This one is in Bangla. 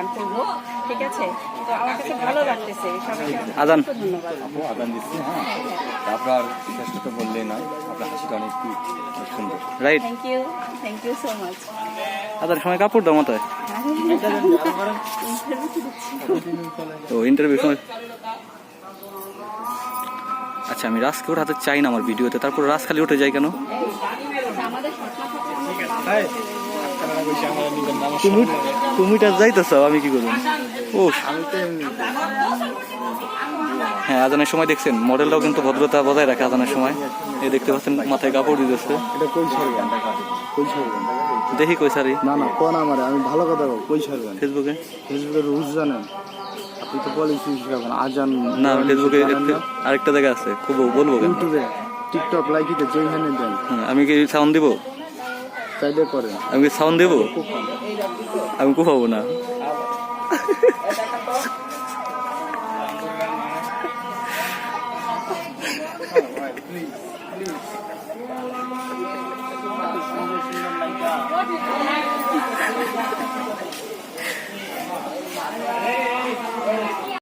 গান করবো, ঠিক আছে? তো আমার কাছে ভালো লাগতেছে, সবাইকে আজান। ধন্যবাদ। আপু আদান দিচ্ছি, হ্যাঁ। আপনার চেষ্টা তো বললেই নয়, আপনার হাসিটা অনেক সুন্দর। Right. Thank you so much. আদার সময় কাপড় দাও মাথায়। তো ইন্টারভিউ সময়। আচ্ছা, আমি রাজকে ওঠাতে চাই না আমার ভিডিওতে, তারপর রাজ খালি উঠে যায় কেন? আমাদের তুমিটা যাইতেছ, আমি কি করবো? ও হ্যাঁ, আজানের সময় দেখছেন মডেলটাও কিন্তু ভদ্রতা বজায় রাখে আজানের সময়। এই দেখতে পাচ্ছেন মাথায় কাপড় দিতেছে। এটা কই ছাড়বেন? কই ছাড়বেন? দেখি কই সারি। না না, কোন আমারে, আমি ভালো কথা বলবো, কই ছাড়বেন? ফেসবুকে। ফেসবুকের রুলস জানেন? আপনি তো পলিসি শিখাবেন, আজান না, ফেসবুকে আরেকটা জায়গা আছে, খুব বলবো কেন? ইউটিউবে, টিকটক, লাইকিতে যেখানে দেন আমি কি সাউন্ড দিব? চাইলে করেন। আমি কি সাউন্ড দেবো? আমি কোথাও না।